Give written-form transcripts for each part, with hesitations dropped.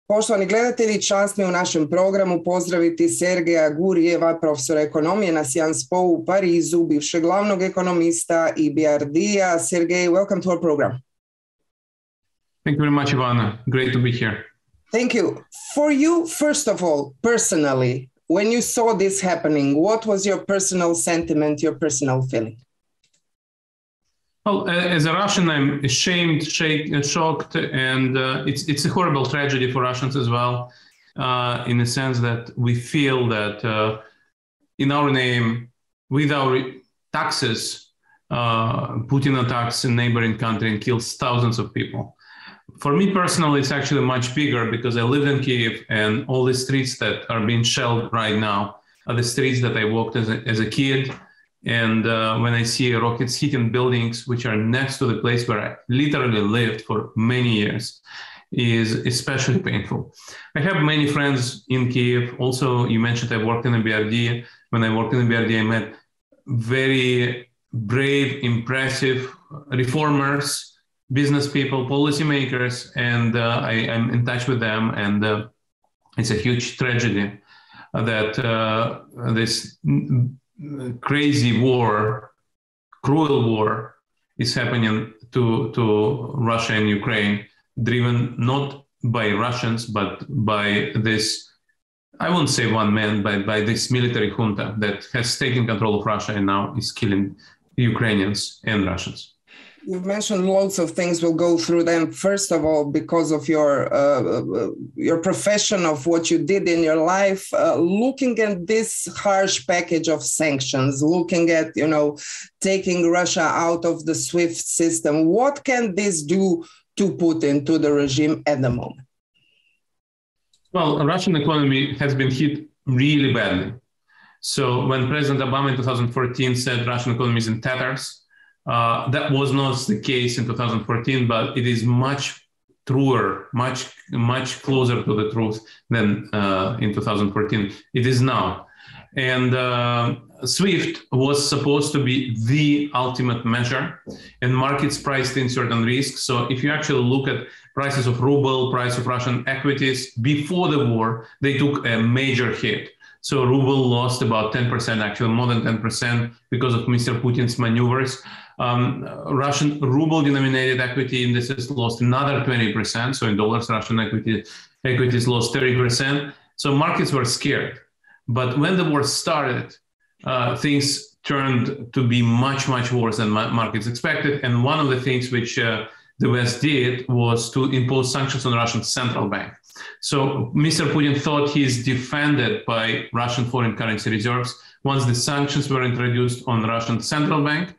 Poštovani gledatelji, čast mi u našem programu pozdraviti Sergeja Gurieva, profesora ekonomije na SciencePo-u u Parizu, bivšeg glavnog ekonomista EBRD-a. Sergej, welcome to our program. Thank you very much, Ivana. Great to be here. Thank you. For you, first of all, personally, when you saw this happening, what was your personal sentiment, your personal feeling? Well, as a Russian, I'm ashamed, shocked, and it's a horrible tragedy for Russians as well, in the sense that we feel that in our name, with our taxes, Putin attacks a neighboring country and kills thousands of people. For me personally, it's actually much bigger because I live in Kyiv, and all the streets that are being shelled right now are the streets that I walked as a kid. And when I see rockets hitting buildings which are next to the place where I literally lived for many years, is especially painful. I have many friends in Kyiv. Also, you mentioned I worked in EBRD. When I worked in EBRD, I met very brave, impressive reformers, business people, policymakers, and I'm in touch with them. And it's a huge tragedy that this crazy war, cruel war is happening to Russia and Ukraine, driven not by Russians, but by this, I won't say one man, but by this military junta that has taken control of Russia and now is killing Ukrainians and Russians. You've mentioned lots of things. We'll go through them. First of all, because of your profession, of what you did in your life, looking at this harsh package of sanctions, looking at, taking Russia out of the SWIFT system, what can this do to Putin, to the regime at the moment? Well, the Russian economy has been hit really badly. So when President Obama in 2014 said Russian economy is in tatters, that was not the case in 2014, but it is much truer, much closer to the truth than in 2014. It is now. And SWIFT was supposed to be the ultimate measure, and markets priced in certain risks. So if you actually look at prices of ruble, price of Russian equities before the war, they took a major hit. So ruble lost about 10%, actually more than 10%, because of Mr. Putin's maneuvers. Russian ruble-denominated equity indices lost another 20%. So in dollars, Russian equities lost 30%. So markets were scared. But when the war started, things turned to be much, much worse than markets expected. And one of the things which the West did was to impose sanctions on the Russian central bank. So Mr. Putin thought he's defended by Russian foreign currency reserves. Once the sanctions were introduced on the Russian central bank,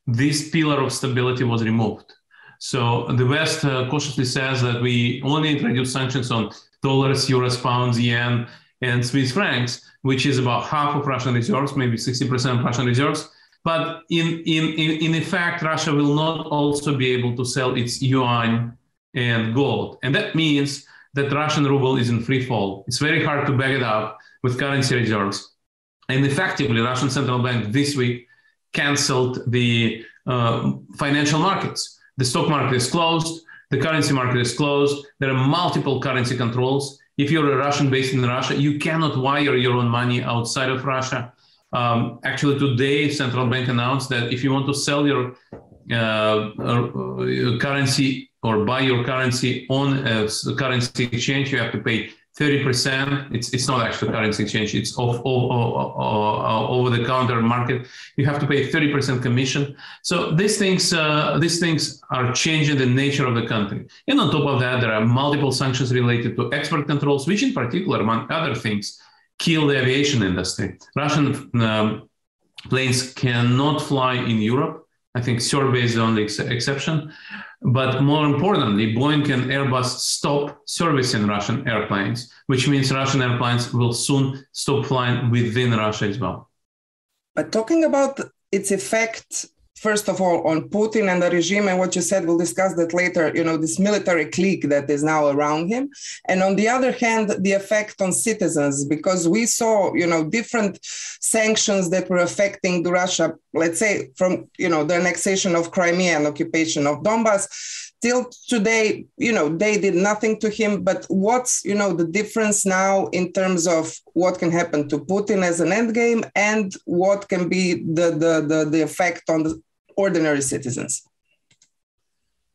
this pillar of stability was removed. So the West cautiously says that we only introduce sanctions on dollars, euros, pounds, yen, and Swiss francs, which is about half of Russian reserves, maybe 60% of Russian reserves. But in effect, Russia will not also be able to sell its yuan and gold. And that means that Russian ruble is in free fall. It's very hard to back it up with currency reserves. And effectively, Russian central bank this week canceled the financial markets. The stock market is closed. The currency market is closed. There are multiple currency controls. If you're a Russian based in Russia, you cannot wire your own money outside of Russia. Actually, today, central bank announced that if you want to sell your currency or buy your currency on a currency exchange, you have to pay 30%. It's not actually currency exchange. It's over-the-counter market. You have to pay 30% commission. So these things are changing the nature of the country. And on top of that, there are multiple sanctions related to export controls, which in particular, among other things, kill the aviation industry. Russian planes cannot fly in Europe. I think Serbia is the only exception. But more importantly, Boeing and Airbus stop servicing Russian airplanes, which means Russian airplanes will soon stop flying within Russia as well. But talking about its effect, first of all, on Putin and the regime, and what you said, we'll discuss that later, this military clique that is now around him. And on the other hand, the effect on citizens, because we saw, different sanctions that were affecting Russia, let's say from, the annexation of Crimea and occupation of Donbass, still today, they did nothing to him. But what's, the difference now in terms of what can happen to Putin as an endgame and what can be the effect on the ordinary citizens?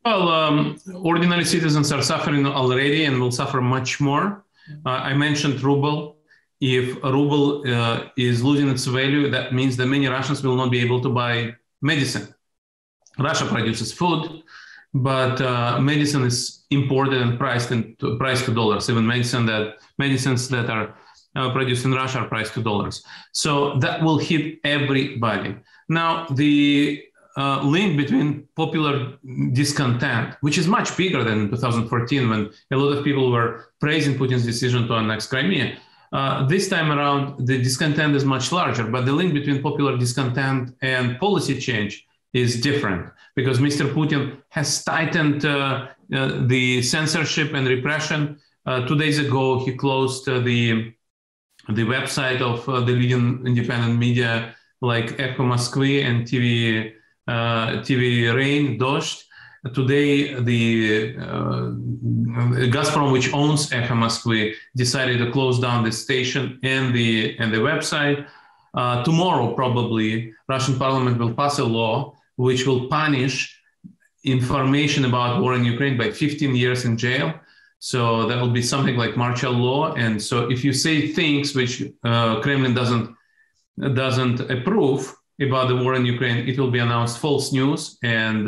Well, ordinary citizens are suffering already and will suffer much more. I mentioned ruble. If a ruble is losing its value, that means that many Russians will not be able to buy medicine. Russia produces food, but medicine is imported and priced to dollars. Even medicines that are produced in Russia are priced to dollars. So that will hit everybody. Now, the link between popular discontent, which is much bigger than in 2014 when a lot of people were praising Putin's decision to annex Crimea. This time around, the discontent is much larger, but the link between popular discontent and policy change is different because Mr. Putin has tightened the censorship and repression. 2 days ago, he closed the website of the leading independent media like Echo Moskvy and TV Rain, Dozhd. Today, the Gazprom, which owns Echo Moskvy, decided to close down the station and the website. Tomorrow, probably, Russian parliament will pass a law which will punish information about war in Ukraine by 15 years in jail. So that will be something like martial law. And so if you say things which Kremlin doesn't approve about the war in Ukraine, it will be announced false news. And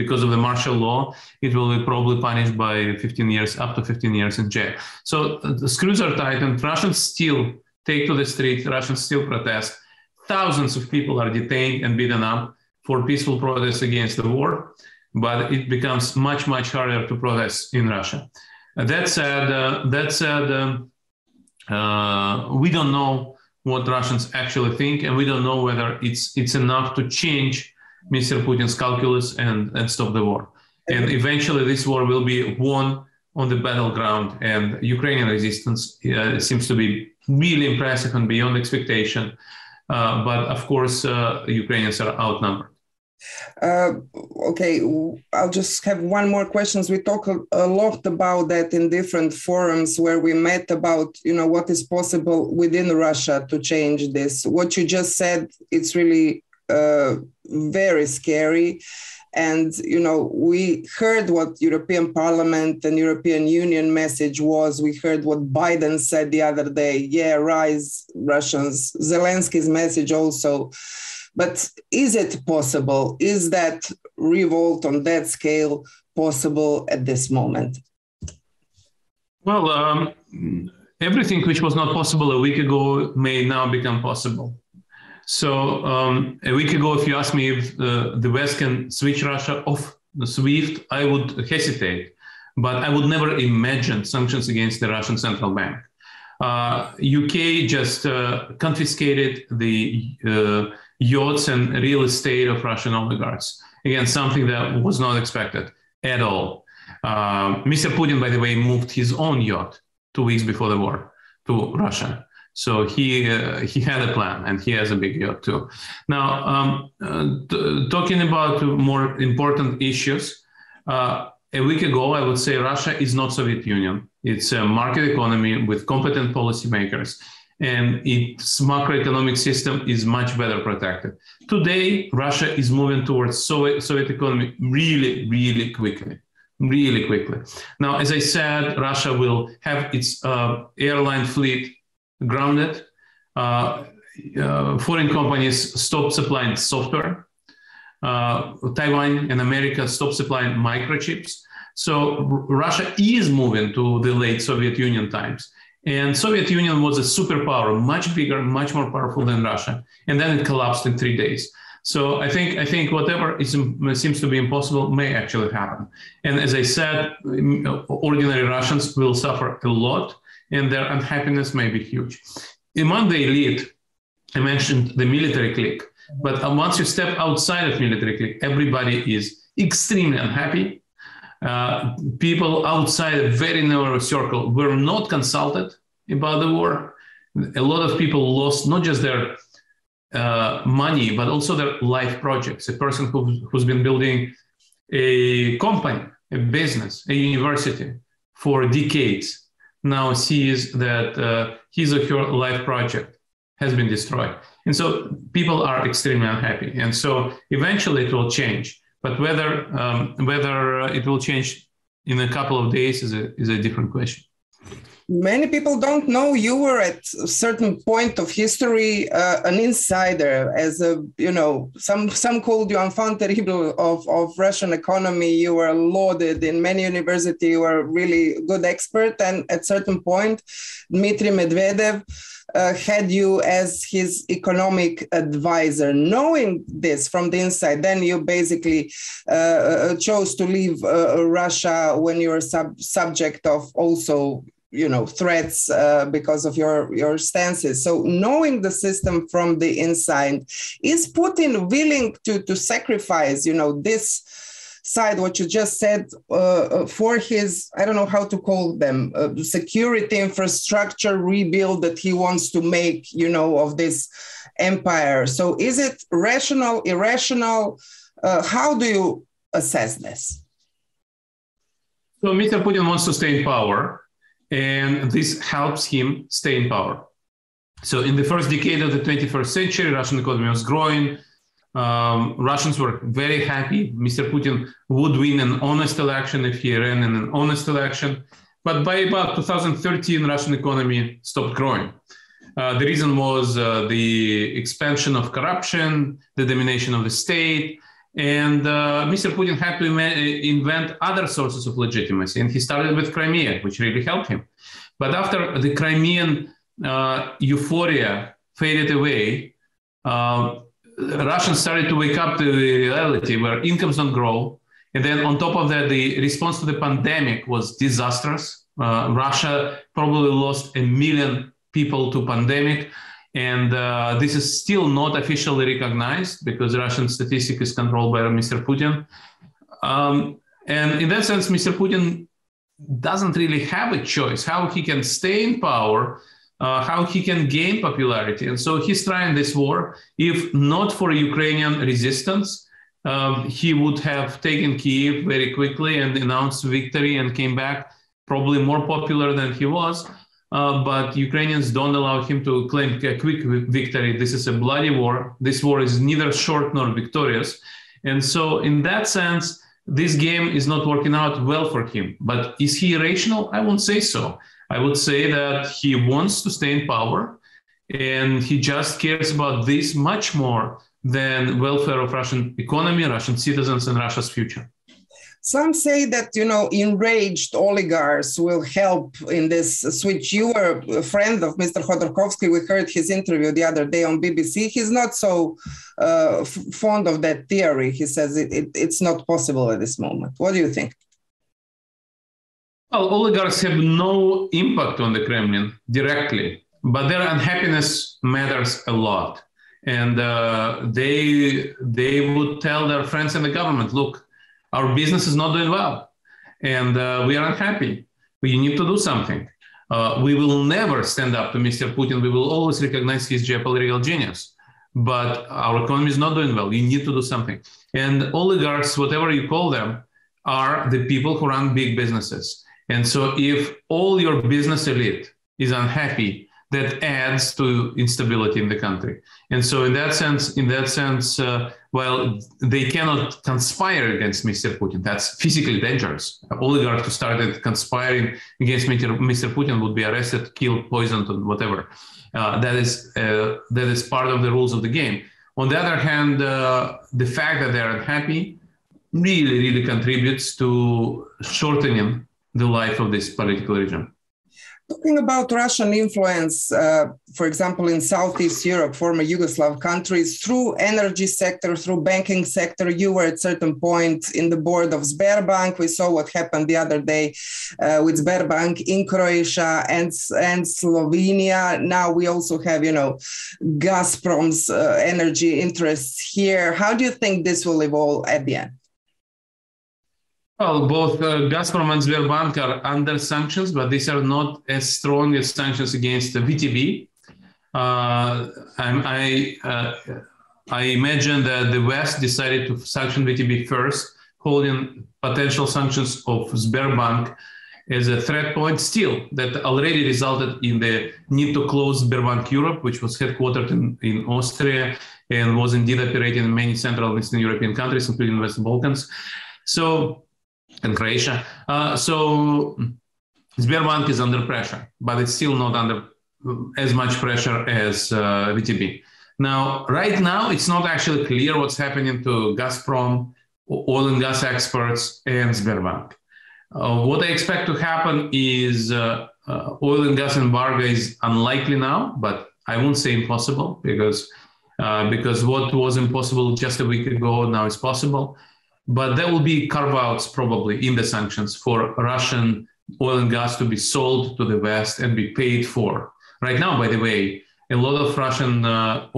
because of the martial law, it will be probably punished by 15 years, up to 15 years in jail. So the screws are tightened. Russians still take to the streets. Russians still protest. Thousands of people are detained and beaten up for peaceful protests against the war. But it becomes much, much harder to protest in Russia. That said, we don't know what Russians actually think, and we don't know whether it's enough to change Mr. Putin's calculus and stop the war. And eventually this war will be won on the battleground, and Ukrainian resistance seems to be really impressive and beyond expectation. But of course, Ukrainians are outnumbered. Okay, I'll just have one more question. We talk a lot about that in different forums where we met about, what is possible within Russia to change this. What you just said, it's really very scary. And, we heard what European Parliament and European Union message was. We heard what Biden said the other day. Yeah, rise, Russians. Zelensky's message also. But is it possible? Is that revolt on that scale possible at this moment? Well, everything which was not possible a week ago may now become possible. So a week ago, if you asked me if the West can switch Russia off the SWIFT, I would hesitate. But I would never imagine sanctions against the Russian central bank. UK just confiscated the yachts and real estate of Russian oligarchs. Again, something that was not expected at all. Mr. Putin, by the way, moved his own yacht 2 weeks before the war to Russia. So he had a plan, and he has a big yacht too. Now, talking about more important issues, a week ago, I would say Russia is not Soviet Union. It's a market economy with competent policymakers, and its macroeconomic system is much better protected. Today, Russia is moving towards Soviet economy really, really quickly. Now, as I said, Russia will have its airline fleet grounded. Foreign companies stop supplying software. Taiwan and America stop supplying microchips. So Russia is moving to the late Soviet Union times. And Soviet Union was a superpower, much bigger, much more powerful than Russia. And then it collapsed in 3 days. So I think whatever seems to be impossible may actually happen. And as I said, ordinary Russians will suffer a lot, and their unhappiness may be huge. Among the elite, I mentioned the military clique. But once you step outside of military clique, everybody is extremely unhappy. People outside a very narrow circle were not consulted about the war. A lot of people lost not just their money, but also their life projects. A person who's been building a company a business, a university for decades now sees that his or her life project has been destroyed. And so people are extremely unhappy. And so eventually it will change. But whether it will change in a couple of days is a different question. Many people don't know you were at a certain point of history an insider, as a, some called you enfant terrible of Russian economy. You were lauded in many universities. You were a really good expert. And at a certain point, Dmitrija Medvedva had you as his economic advisor. Knowing this from the inside, then you basically chose to leave Russia when you were subject of also threats because of your stances. So knowing the system from the inside, is Putin willing to sacrifice, this side, what you just said, for his, I don't know how to call them, security infrastructure rebuild that he wants to make, of this empire? So is it rational, irrational? How do you assess this? So Mr. Putin wants to stay in power, and this helps him stay in power. So in the first decade of the 21st century, Russian economy was growing. Russians were very happy. Mr. Putin would win an honest election if he ran in an honest election. But by about 2013, Russian economy stopped growing. The reason was the expansion of corruption, the domination of the state, and Mr. Putin had to invent other sources of legitimacy. And he started with Crimea, which really helped him. But after the Crimean euphoria faded away, Russians started to wake up to the reality where incomes don't grow. And then on top of that, the response to the pandemic was disastrous. Russia probably lost 1 million people to pandemic. And this is still not officially recognized because Russian statistics is controlled by Mr. Putin. And in that sense, Mr. Putin doesn't really have a choice how he can stay in power, how he can gain popularity. And so he's trying this war. If not for Ukrainian resistance, he would have taken Kyiv very quickly and announced victory and came back probably more popular than he was. But Ukrainians don't allow him to claim a quick victory. This is a bloody war. This war is neither short nor victorious. And so in that sense, this game is not working out well for him. But is he irrational? I won't say so. I would say that he wants to stay in power, and he just cares about this much more than welfare of Russian economy, Russian citizens, and Russia's future. Some say that, enraged oligarchs will help in this switch. You were a friend of Mr. Khodorkovsky. We heard his interview the other day on BBC. He's not so fond of that theory. He says it's not possible at this moment. What do you think? Well, oligarchs have no impact on the Kremlin directly, but their unhappiness matters a lot. And they would tell their friends in the government, look, our business is not doing well, and we are unhappy. We need to do something. We will never stand up to Mr. Putin. We will always recognize his geopolitical genius, but our economy is not doing well. We need to do something. And oligarchs, whatever you call them, are the people who run big businesses. And so if all your business elite is unhappy, that adds to instability in the country. And so in that sense, while they cannot conspire against Mr. Putin, that's physically dangerous. Oligarchs who started conspiring against Mr. Putin would be arrested, killed, poisoned, or whatever. That is part of the rules of the game. On the other hand, the fact that they're unhappy really contributes to shortening the life of this political regime. Talking about Russian influence, for example, in Southeast Europe, former Yugoslav countries, through energy sector, through banking sector, you were at certain point in the board of Sberbank. We saw what happened the other day with Sberbank in Croatia and Slovenia. Now we also have, Gazprom's energy interests here. How do you think this will evolve at the end? Well, both Gazprom and Sberbank are under sanctions, but these are not as strong as sanctions against the VTB. I imagine that the West decided to sanction VTB first, holding potential sanctions of Sberbank as a threat point still that already resulted in the need to close Sberbank Europe, which was headquartered in Austria and was indeed operating in many Central and Eastern European countries, including West Balkans, and Croatia. So Sberbank is under pressure, but it's still not under as much pressure as VTB. Now, right now, it's not actually clear what's happening to Gazprom, oil and gas experts, and Sberbank. What I expect to happen is oil and gas embargo is unlikely now, but I won't say impossible because what was impossible just a week ago now is possible. But there will be carve-outs probably in the sanctions for Russian oil and gas to be sold to the West and be paid for. Right now, by the way, a lot of Russian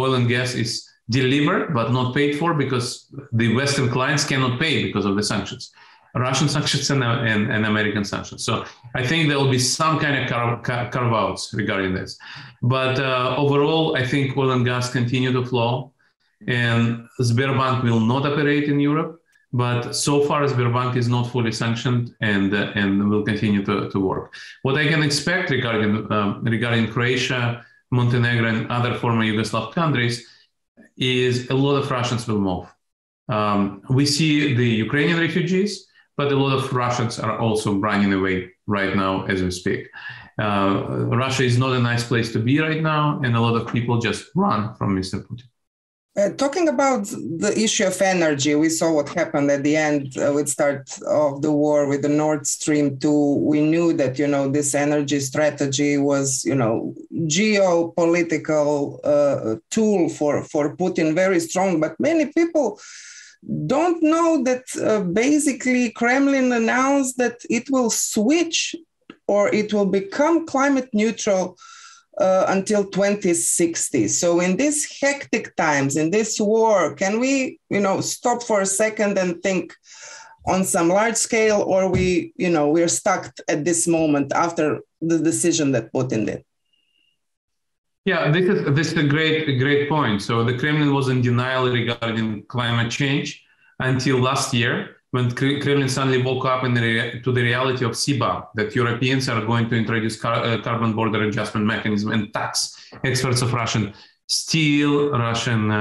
oil and gas is delivered but not paid for because the Western clients cannot pay because of the sanctions. Russian sanctions and American sanctions. So I think there will be some kind of carve-outs regarding this. But overall, I think oil and gas continue to flow, and Sberbank will not operate in Europe. But so far, Sberbank is not fully sanctioned and will continue to work. What I can expect regarding Croatia, Montenegro, and other former Yugoslav countries is a lot of Russians will move. We see the Ukrainian refugees, but a lot of Russians are also running away right now as we speak. Russia is not a nice place to be right now, and a lot of people just run from Mr. Putin. Talking about the issue of energy, we saw what happened at the end with start of the war with the Nord Stream 2. We knew that, this energy strategy was, geopolitical tool for Putin, very strong. But many people don't know that basically Kremlin announced that it will switch or it will become climate neutral until 2060. So in these hectic times, in this war, can we, stop for a second and think on some large scale, or we're stuck at this moment after the decision that Putin did? Yeah, this is a great point. So the Kremlin was in denial regarding climate change until last year, when Kremlin suddenly woke up to the reality of CBAM, that Europeans are going to introduce carbon border adjustment mechanism and tax exports of Russian steel, Russian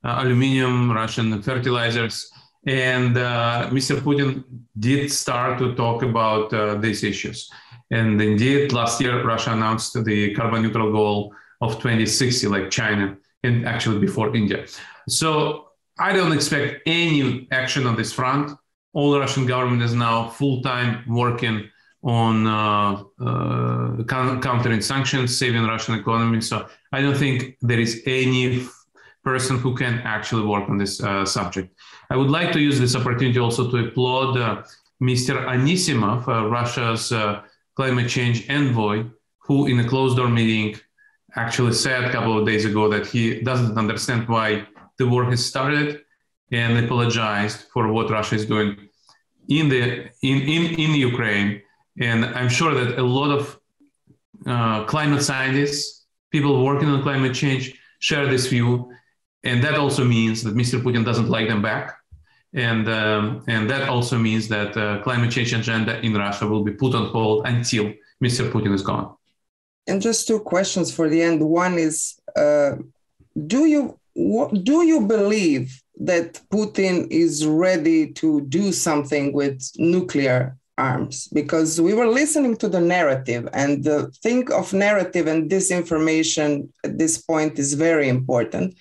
aluminum, Russian fertilizers. And Mr. Putin did start to talk about these issues. And indeed, last year, Russia announced the carbon neutral goal of 2060, like China, and actually before India. So I don't expect any action on this front. All the Russian government is now full-time working on countering sanctions, saving Russian economy. So I don't think there is any person who can actually work on this subject. I would like to use this opportunity also to applaud Mr. Anisimov, Russia's climate change envoy, who in a closed-door meeting actually said a couple of days ago that he doesn't understand why the war has started, and apologized for what Russia is doing in Ukraine. And I'm sure that a lot of climate scientists, people working on climate change, share this view. And that also means that Mr. Putin doesn't like them back. And that also means that climate change agenda in Russia will be put on hold until Mr. Putin is gone. And just two questions for the end. One is, do you believe that Putin is ready to do something with nuclear arms? Because we were listening to the narrative, and the thing of narrative and disinformation at this point is very important.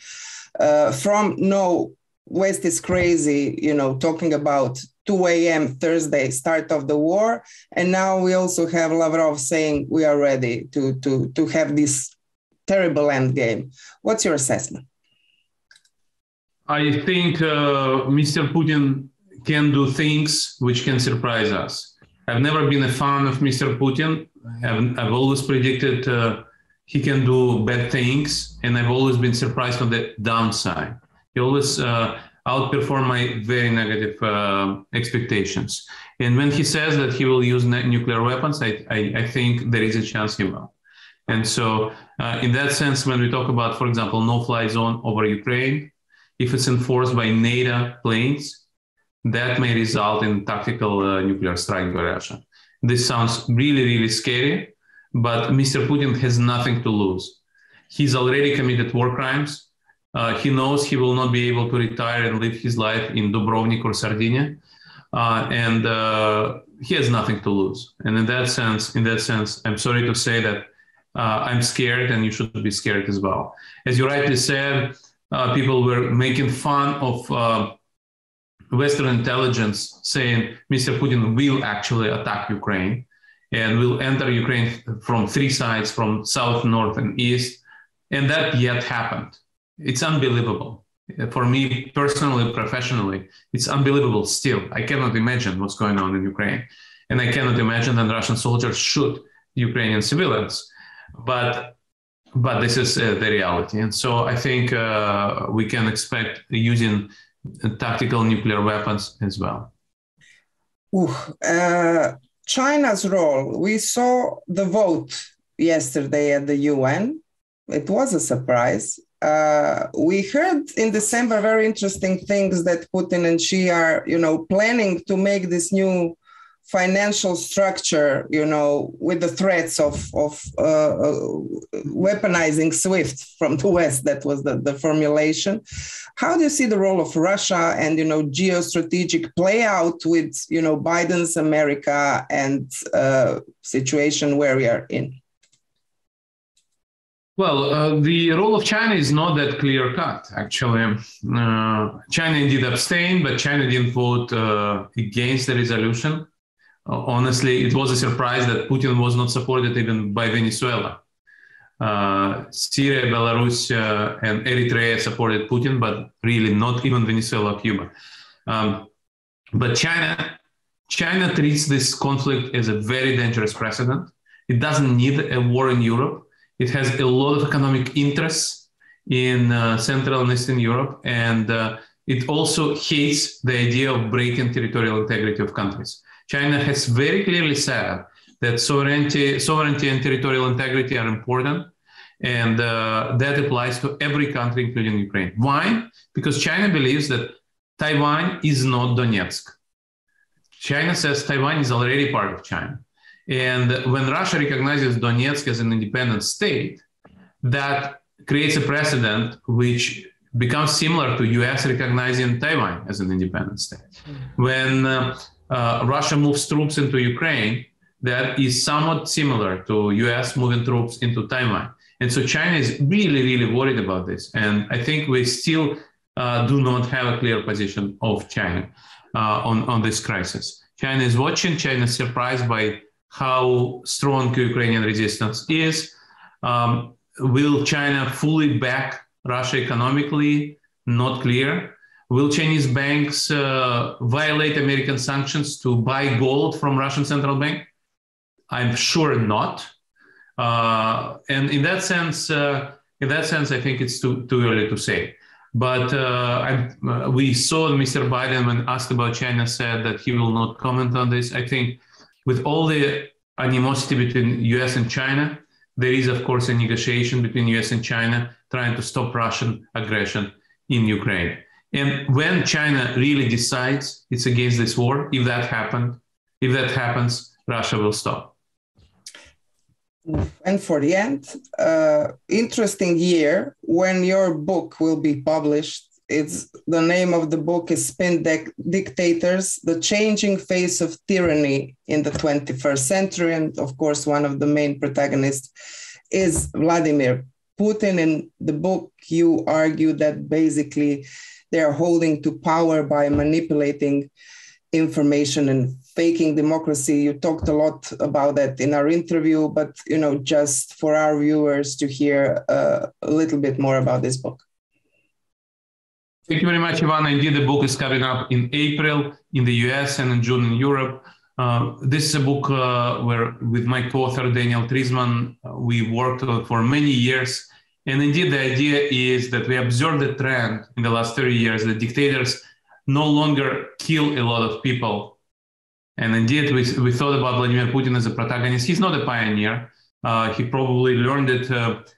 From no, West is crazy, talking about 2 a.m. Thursday, start of the war. And now we also have Lavrov saying we are ready to have this terrible end game. What's your assessment? I think Mr. Putin can do things which can surprise us. I've never been a fan of Mr. Putin. I've always predicted he can do bad things, and I've always been surprised on the downside. He always outperformed my very negative expectations. And when he says that he will use nuclear weapons, I think there is a chance he will. And so in that sense, when we talk about, for example, no-fly zone over Ukraine, if it's enforced by NATO planes, that may result in tactical nuclear strike by Russia. This sounds really, really scary, but Mr. Putin has nothing to lose. He's already committed war crimes. He knows he will not be able to retire and live his life in Dubrovnik or Sardinia. And he has nothing to lose. And in that sense, I'm sorry to say that I'm scared, and you should be scared as well. As you rightly said, people were making fun of Western intelligence, saying Mr. Putin will actually attack Ukraine and will enter Ukraine from three sides, from south, north, and east. And that yet happened. It's unbelievable. For me personally, professionally, it's unbelievable still. I cannot imagine what's going on in Ukraine. And I cannot imagine that Russian soldiers shoot Ukrainian civilians. But this is the reality. And so I think we can expect using tactical nuclear weapons as well. China's role. We saw the vote yesterday at the UN. It was a surprise. We heard in December very interesting things that Putin and Xi are, planning to make this new financial structure, with the threats of weaponizing SWIFT from the West. That was the formulation. How do you see the role of Russia and, geostrategic play out with, Biden's America and situation where we are in? Well, the role of China is not that clear cut, actually. China indeed abstained, but China didn't vote against the resolution. Honestly, it was a surprise that Putin was not supported even by Venezuela. Syria, Belarus, and Eritrea supported Putin, but really not even Venezuela or Cuba. But China treats this conflict as a very dangerous precedent. It doesn't need a war in Europe. It has a lot of economic interests in Central and Eastern Europe, and it also hates the idea of breaking territorial integrity of countries. China has very clearly said that sovereignty and territorial integrity are important, and that applies to every country, including Ukraine. Why? Because China believes that Taiwan is not Donetsk. China says Taiwan is already part of China. And when Russia recognizes Donetsk as an independent state, that creates a precedent which becomes similar to US recognizing Taiwan as an independent state. When Russia moves troops into Ukraine, that is somewhat similar to US moving troops into Taiwan. And so China is really, really worried about this. And I think we still do not have a clear position of China on this crisis. China is watching. China is surprised by how strong Ukrainian resistance is. Will China fully back Russia economically? Not clear. Will Chinese banks violate American sanctions to buy gold from Russian central bank? I'm sure not. And in that sense, I think it's too early to say. But we saw Mr. Biden, when asked about China, said that he will not comment on this. I think with all the animosity between US and China, there is, of course, a negotiation between US and China trying to stop Russian aggression in Ukraine. And when China really decides it's against this war, if that happens, Russia will stop. And for the end, interesting year when your book will be published. The name of the book is Spin Dictators, The Changing Face of Tyranny in the 21st Century. And of course, one of the main protagonists is Vladimir Putin. In the book, you argue that basically they are holding to power by manipulating information and faking democracy. You talked a lot about that in our interview, but just for our viewers to hear a little bit more about this book. Thank you very much, Ivana. Indeed, the book is coming up in April in the US and in June in Europe. This is a book where, with my co-author, Danielom Treismanom, we worked for many years. And indeed, the idea is that we observed the trend in the last 30 years that dictators no longer kill a lot of people. And indeed, we thought about Vladimir Putin as a protagonist. He's not a pioneer. He probably learned it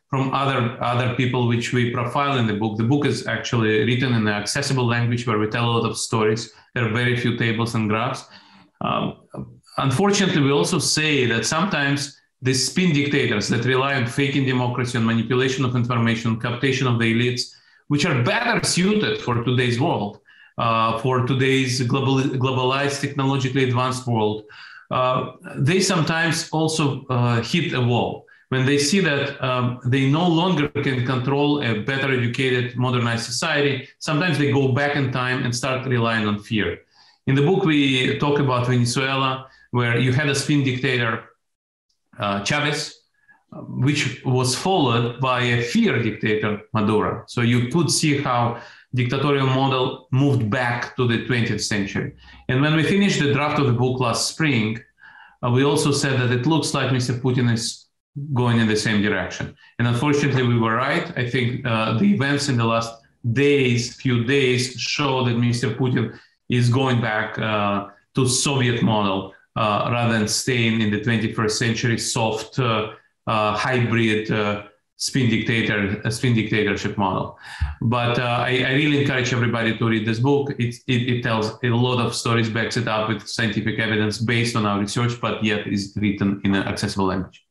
from other people which we profile in the book. The book is actually written in an accessible language where we tell a lot of stories. There are very few tables and graphs. Unfortunately, we also say that sometimes the spin dictators that rely on faking democracy, on manipulation of information, cooptation of the elites, which are better suited for today's world, for today's globalized, technologically advanced world, they sometimes also hit a wall. When they see that they no longer can control a better educated, modernized society, sometimes they go back in time and start relying on fear. In the book, we talk about Venezuela, where you had a spin dictator, Chavez, which was followed by a fear dictator, Maduro. So you could see how dictatorial model moved back to the 20th century. And when we finished the draft of the book last spring, we also said that it looks like Mr. Putin is going in the same direction. And unfortunately, we were right. I think the events in the last few days, show that Mr. Putin is going back to Soviet model rather than staying in the 21st century soft hybrid spin dictatorship model. But I really encourage everybody to read this book. It tells a lot of stories, backs it up with scientific evidence based on our research, but yet is written in an accessible language.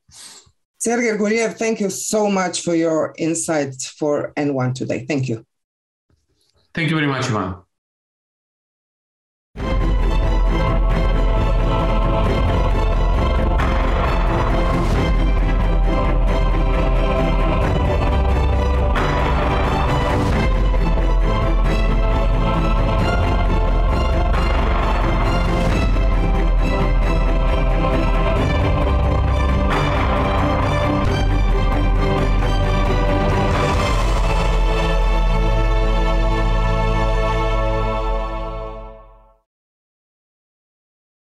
Sergej Guriev, thank you so much for your insights for N1 today. Thank you. Thank you very much, Ivan.